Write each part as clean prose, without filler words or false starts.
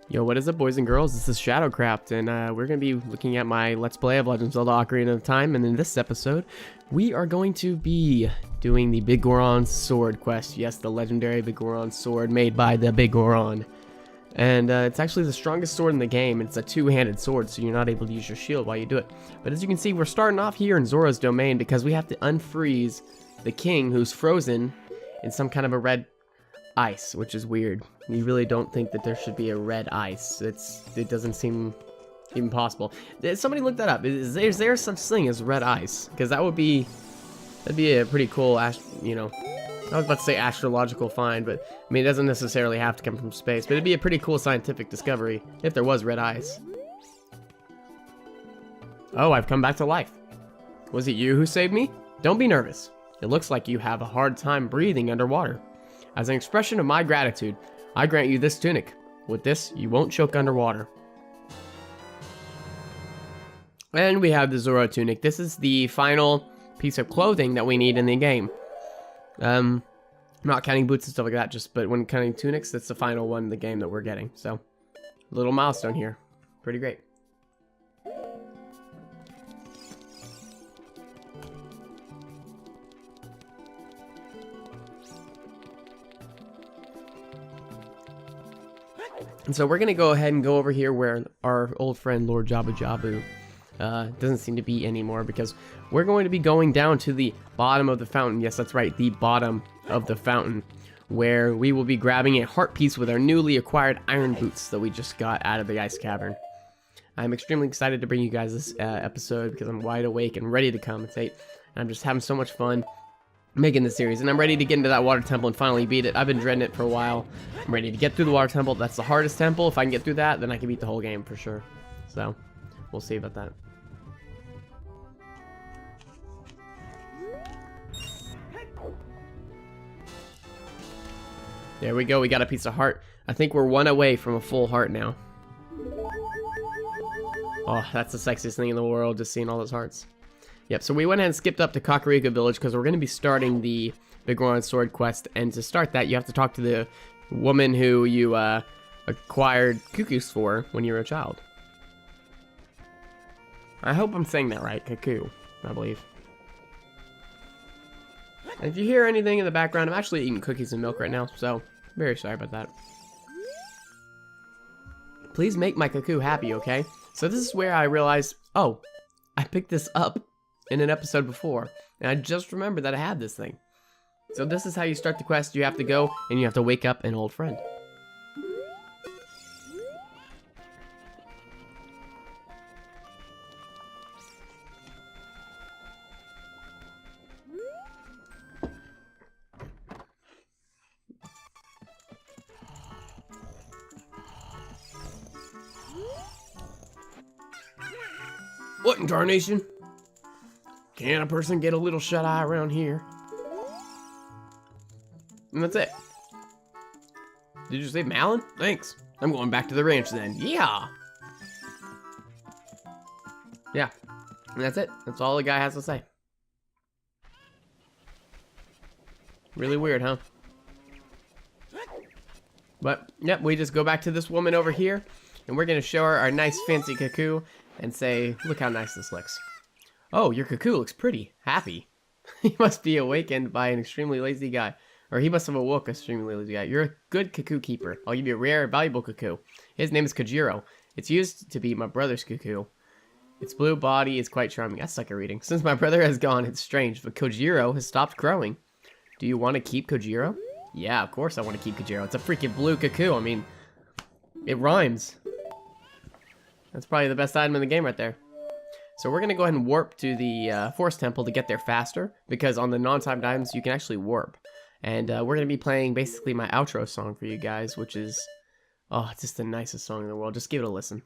Yo, what is up, boys and girls? This is Shadowcraft, and we're going to be looking at my Let's Play of Legend of Zelda Ocarina of Time, and in this episode, we are going to be doing the biggoron sword quest. Yes, the legendary biggoron sword made by the biggoron. And it's actually the strongest sword in the game, and it's a two-handed sword, so you're not able to use your shield while you do it. But as you can see, we're starting off here in Zora's domain because we have to unfreeze the king who's frozen in some kind of a red ice, which is weird. You really don't think that there should be a red ice. It doesn't seem even possible. Somebody look that up. Is there such thing as red ice? Because that'd be a pretty cool, you know, I was about to say astrological find, but I mean it doesn't necessarily have to come from space, but it'd be a pretty cool scientific discovery if there was red ice. Oh, I've come back to life. Was it you who saved me? Don't be nervous. It looks like you have a hard time breathing underwater. As an expression of my gratitude, I grant you this tunic. With this, you won't choke underwater. And we have the Zora tunic. This is the final piece of clothing that we need in the game. I'm not counting boots and stuff like that, but when counting tunics, that's the final one in the game that we're getting. So, little milestone here. Pretty great. And so we're going to go ahead and go over here where our old friend Lord Jabu Jabu doesn't seem to be anymore, because we're going to be going down to the bottom of the fountain. Yes, that's right, the bottom of the fountain, where we will be grabbing a heart piece with our newly acquired iron boots that we just got out of the ice cavern. I'm extremely excited to bring you guys this episode because I'm wide awake and ready to commentate. And I'm just having so much fun making this series, and I'm ready to get into that water temple and finally beat it. I've been dreading it for a while. I'm ready to get through the water temple. That's the hardest temple. If I can get through that, then I can beat the whole game for sure. So, we'll see about that. There we go. We got a piece of heart. I think we're one away from a full heart now. Oh, that's the sexiest thing in the world, just seeing all those hearts. Yep, so we went ahead and skipped up to Ocarina Village because we're going to be starting the biggoron sword quest, and to start that, you have to talk to the woman who you acquired cuckoos for when you were a child. I hope I'm saying that right, cuckoo, I believe. And if you hear anything in the background, I'm actually eating cookies and milk right now, so very sorry about that. Please make my cuckoo happy, okay? So this is where I realized, oh, I picked this up in an episode before, and I just remembered that I had this thing. So this is how you start the quest. You have to go and you have to wake up an old friend. What in tarnation? Can a person get a little shut-eye around here? And that's it. Did you say Malin? Thanks. I'm going back to the ranch then. Yeah! Yeah. And that's it. That's all the guy has to say. Really weird, huh? But, yep, we just go back to this woman over here, and we're going to show her our nice fancy cuckoo and say, look how nice this looks. Oh, your cuckoo looks pretty happy. He must be awakened by an extremely lazy guy. Or he must have awoke an extremely lazy guy. You're a good cuckoo keeper. I'll give you a rare, valuable cuckoo. His name is Kojiro. It's used to be my brother's cuckoo. Its blue body is quite charming. I suck at reading. Since my brother has gone, it's strange, but Kojiro has stopped crowing. Do you want to keep Kojiro? Yeah, of course I want to keep Kojiro. It's a freaking blue cuckoo. I mean, it rhymes. That's probably the best item in the game right there. So we're going to go ahead and warp to the Forest Temple to get there faster, because on the non-timed items, you can actually warp. And we're going to be playing basically my outro song for you guys, which is, oh, it's just the nicest song in the world. Just give it a listen.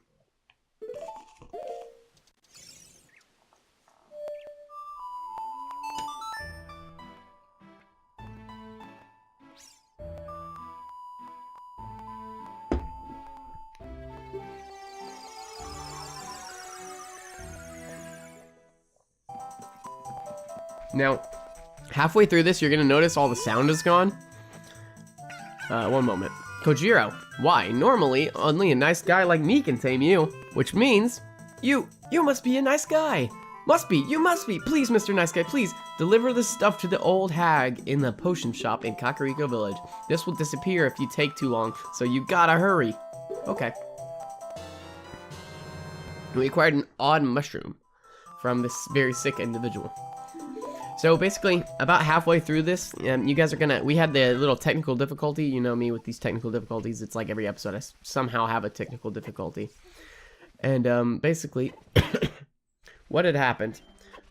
Now, halfway through this, you're going to notice all the sound is gone. One moment. Kojiro, why? Normally, only a nice guy like me can tame you. Which means, you must be a nice guy. You must be. Please, Mr. Nice Guy, please, deliver this stuff to the old hag in the potion shop in Kakariko Village. This will disappear if you take too long, so you gotta hurry. Okay. We acquired an odd mushroom from this very sick individual. So basically, about halfway through this, you guys are gonna, we had the little technical difficulty. You know me with these technical difficulties. It's like every episode I somehow have a technical difficulty. And basically, what had happened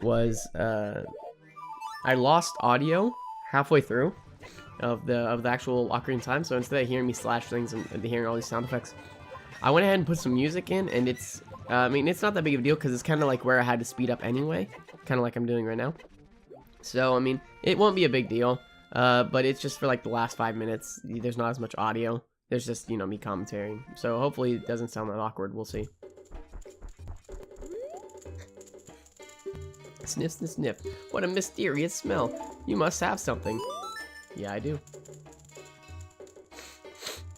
was I lost audio halfway through of the actual Ocarina time. So instead of hearing me slash things and hearing all these sound effects, I went ahead and put some music in, and it's, I mean, it's not that big of a deal because it's kind of like where I had to speed up anyway, kind of like I'm doing right now. So, I mean, it won't be a big deal, but it's just for like the last 5 minutes. There's not as much audio. There's just, you know, me commentating. So hopefully it doesn't sound that awkward. We'll see. Sniff, sniff, sniff. What a mysterious smell. You must have something. Yeah, I do.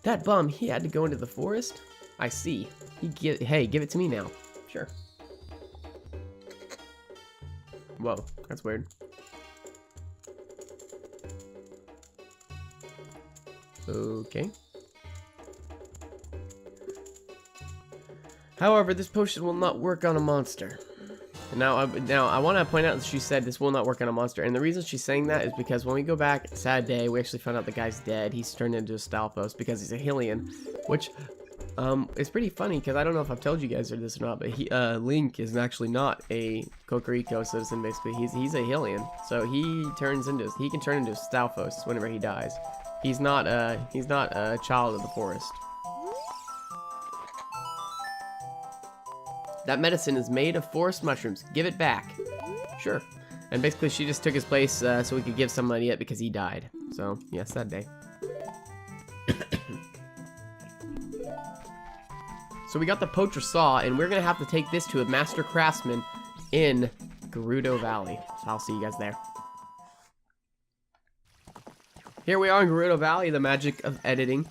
That bum, he had to go into the forest? I see. Hey, give it to me now. Sure. Whoa, that's weird. Okay. However, this potion will not work on a monster. Now I want to point out that she said this will not work on a monster, and the reason she's saying that is because when we go back, sad day, we actually found out the guy's dead. He's turned into a Stalfos because he's a Hylian, which is pretty funny because I don't know if I've told you guys this or not, but Link is actually not a Kokoriko citizen. Basically, he's a Hylian, so he can turn into a Stalfos whenever he dies. He's not a child of the forest. That medicine is made of forest mushrooms. Give it back. Sure. And basically, she just took his place so we could give somebody it because he died. So, yeah, sad day. So we got the poacher saw, and we're going to have to take this to a master craftsman in Gerudo Valley. So I'll see you guys there. Here we are in Gerudo Valley, the magic of editing.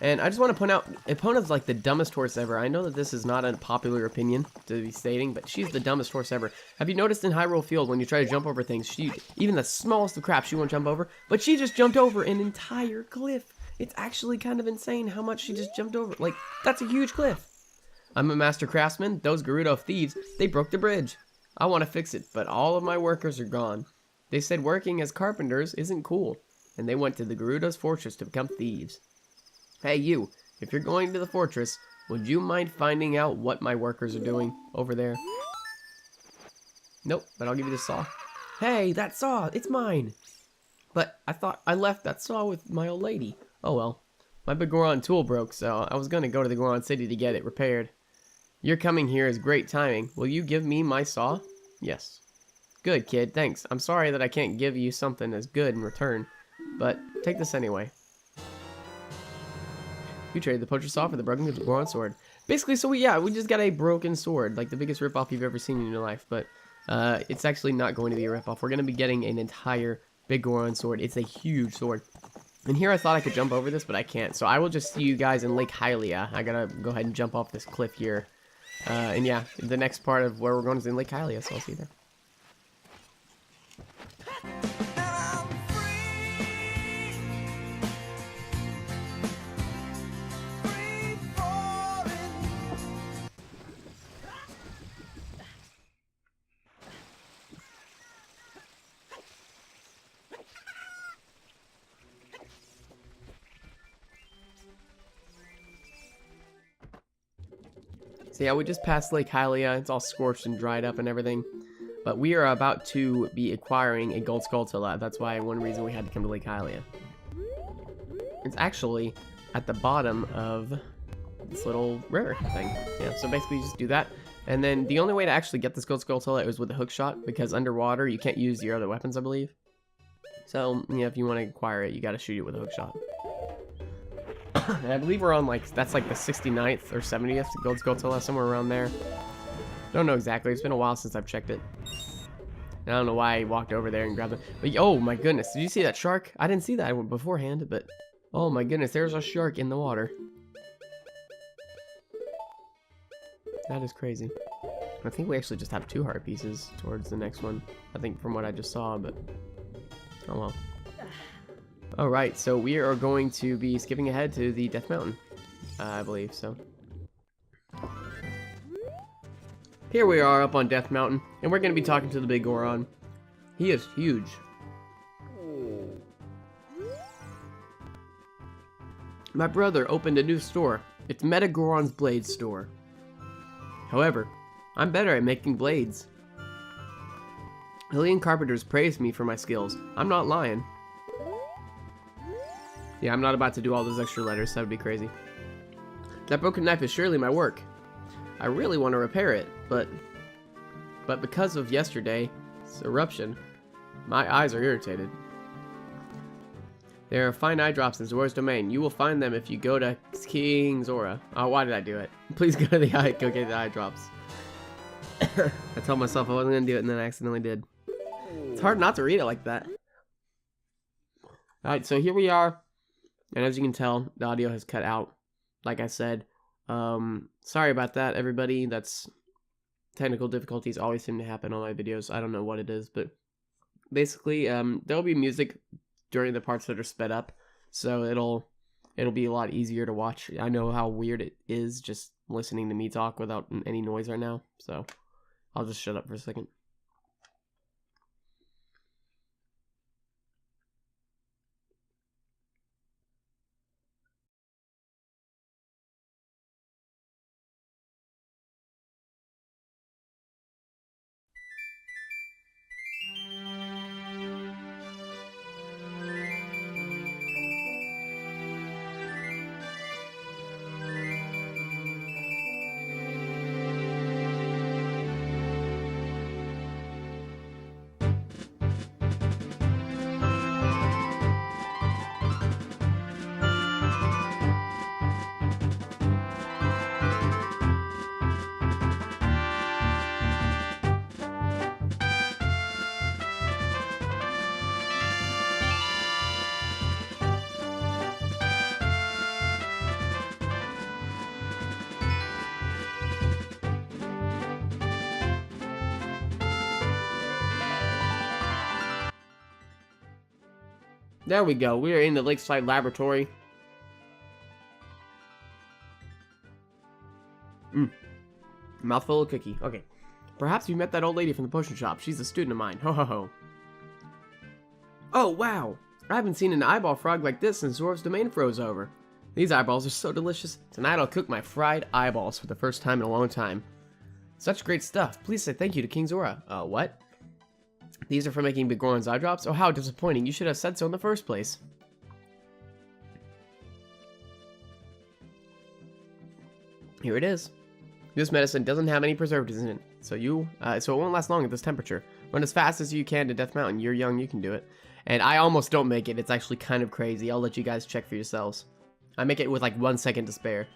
And I just want to point out, Epona's like the dumbest horse ever. I know that this is not a popular opinion to be stating, but she's the dumbest horse ever. Have you noticed in Hyrule Field, when you try to jump over things, even the smallest of crap she won't jump over, but she just jumped over an entire cliff. It's actually kind of insane how much she just jumped over. Like, that's a huge cliff. I'm a master craftsman. Those Gerudo thieves, they broke the bridge. I want to fix it, but all of my workers are gone. They said working as carpenters isn't cool, and they went to the Gerudo's fortress to become thieves. Hey you, if you're going to the fortress, would you mind finding out what my workers are doing over there? Nope, but I'll give you the saw. Hey, that saw, it's mine. But I thought I left that saw with my old lady. Oh well, my biggoron tool broke, so I was going to go to the Goron City to get it repaired. Your coming here is great timing. Will you give me my saw? Yes. Good, kid, thanks. I'm sorry that I can't give you something as good in return, but take this anyway. You traded the poacher saw for the broken Goron sword. Basically, so we just got a broken sword, like the biggest ripoff you've ever seen in your life, but it's actually not going to be a ripoff. We're going to be getting an entire big Goron sword. It's a huge sword. And here I thought I could jump over this, but I can't. So I will just see you guys in Lake Hylia. I gotta go ahead and jump off this cliff here. And yeah, the next part of where we're going is in Lake Hylia, so I'll see you there. So yeah, we just passed Lake Hylia. It's all scorched and dried up and everything. But we are about to be acquiring a gold Skulltula. That's why one reason we had to come to Lake Hylia. It's actually at the bottom of this little river thing. Yeah, so basically you just do that. And then the only way to actually get this gold Skulltula is with a hook shot, because underwater you can't use your other weapons, I believe. So, yeah, if you want to acquire it, you got to shoot it with a hook shot. And I believe we're on, like, that's like the 69th or 70th gold Skulltula, somewhere around there. Don't know exactly. It's been a while since I've checked it. And I don't know why I walked over there and grabbed it. But, oh my goodness, did you see that shark? I didn't see that beforehand, but Oh my goodness, there's a shark in the water. That is crazy. I think we actually just have 2 heart pieces towards the next one. I think from what I just saw, but oh well. Alright, so we are going to be skipping ahead to the Death Mountain. I believe so. Here we are up on Death Mountain, and we're going to be talking to the biggoron. He is huge. My brother opened a new store. It's Metagoron's Blade Store. However, I'm better at making blades. Alien carpenters praised me for my skills. I'm not lying. Yeah, I'm not about to do all those extra letters. That would be crazy. That broken knife is surely my work. I really want to repair it, but because of yesterday's eruption, my eyes are irritated. There are fine eye drops in Zora's domain. You will find them if you go to King Zora. Oh, why did I do it? Please go to the eye. Go get the eye drops. I told myself I wasn't gonna do it, and then I accidentally did. It's hard not to read it like that. All right, so here we are, and as you can tell, the audio has cut out. Like I said, sorry about that, everybody. That's technical difficulties always seem to happen on my videos. I don't know what it is, but basically, there'll be music during the parts that are sped up, so it'll be a lot easier to watch. I know how weird it is just listening to me talk without any noise right now, so I'll just shut up for a second. There we go. We are in the Lakeside Laboratory. Mouthful of cookie. Okay. Perhaps you met that old lady from the potion shop. She's a student of mine. Ho ho ho. Oh, wow. I haven't seen an eyeball frog like this since Zora's domain froze over. These eyeballs are so delicious. Tonight I'll cook my fried eyeballs for the first time in a long time. Such great stuff. Please say thank you to King Zora. What? These are for making biggoron's eye drops? Oh, how disappointing. You should have said so in the first place. Here it is. This medicine doesn't have any preservatives in it, so it won't last long at this temperature. Run as fast as you can to Death Mountain. You're young, you can do it. And I almost don't make it. It's actually kind of crazy. I'll let you guys check for yourselves. I make it with like 1 second to spare.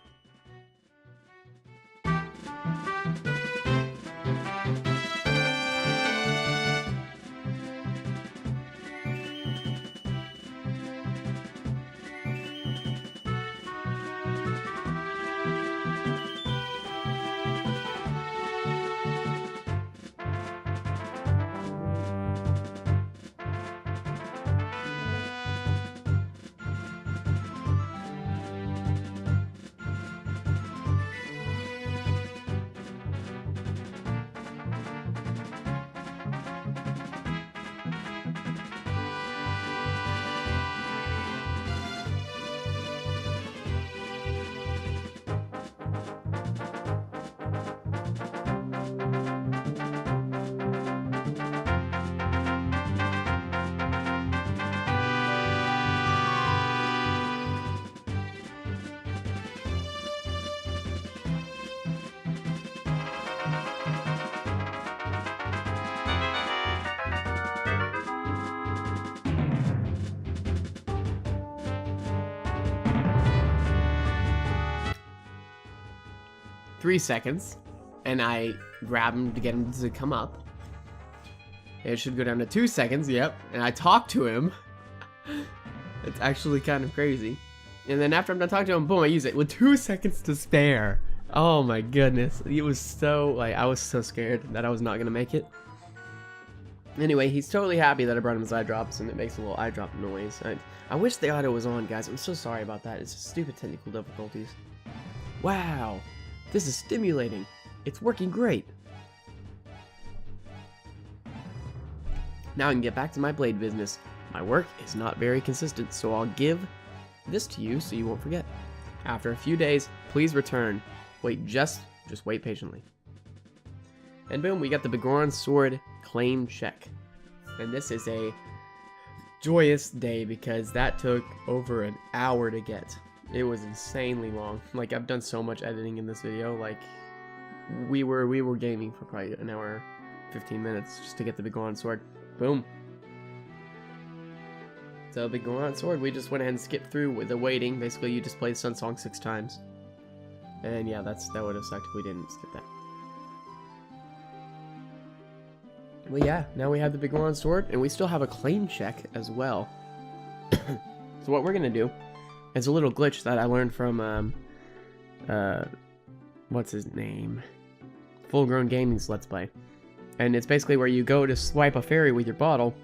Three seconds, and I grab him to get him to come up. It should go down to 2 seconds, yep, and I talk to him. It's actually kind of crazy. And then after I'm done talking to him, boom, I use it with 2 seconds to spare. Oh my goodness. It was so, like, I was so scared that I was not going to make it. Anyway, he's totally happy that I brought him his eye drops, and it makes a little eye drop noise. I wish the audio was on, guys. I'm so sorry about that. It's just stupid technical difficulties. Wow. This is stimulating. It's working great. Now I can get back to my blade business. My work is not very consistent, so I'll give this to you so you won't forget. After a few days, please return. Wait, just wait patiently. And boom, we got the biggoron sword claim check. And this is a joyous day because that took over an hour to get. It was insanely long. Like, I've done so much editing in this video. Like, we were gaming for probably an hour, 15 minutes just to get the biggoron sword. Boom. So biggoron sword, we just went ahead and skipped through with the waiting. Basically, you just play the Sun Song 6 times. And yeah, that would have sucked if we didn't skip that. Well, yeah, now we have the biggoron sword, and we still have a claim check as well. So what we're gonna do is a little glitch that I learned from what's his name? Full Grown Gaming's Let's Play. And it's basically where you go to swipe a fairy with your bottle.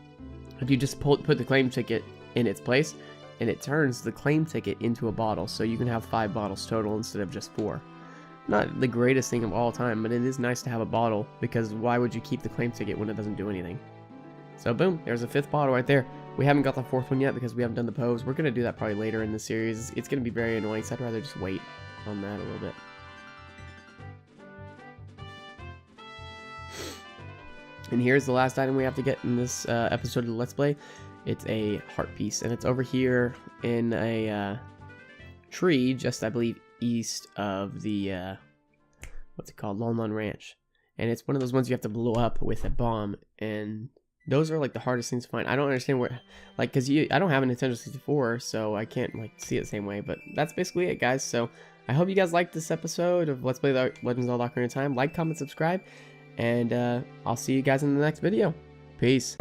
If you just put the claim ticket in its place, and it turns the claim ticket into a bottle, so you can have 5 bottles total instead of just 4. Not the greatest thing of all time, but it is nice to have a bottle, because why would you keep the claim ticket when it doesn't do anything? So boom, there's a 5th bottle right there. We haven't got the 4th one yet because we haven't done the pose. We're going to do that probably later in the series. It's going to be very annoying, so I'd rather just wait on that a little bit. And here's the last item we have to get in this episode of the Let's Play. It's a heart piece, and it's over here in a tree, just I believe east of the what's it called, Lon Lon Ranch. And it's one of those ones you have to blow up with a bomb, and those are like the hardest things to find. I don't understand where, like, because I don't have a Nintendo 64, so I can't like see it the same way. But that's basically it, guys. So I hope you guys liked this episode of Let's Play the Legends of Zelda: Ocarina of Time. Like, comment, subscribe. And I'll see you guys in the next video. Peace.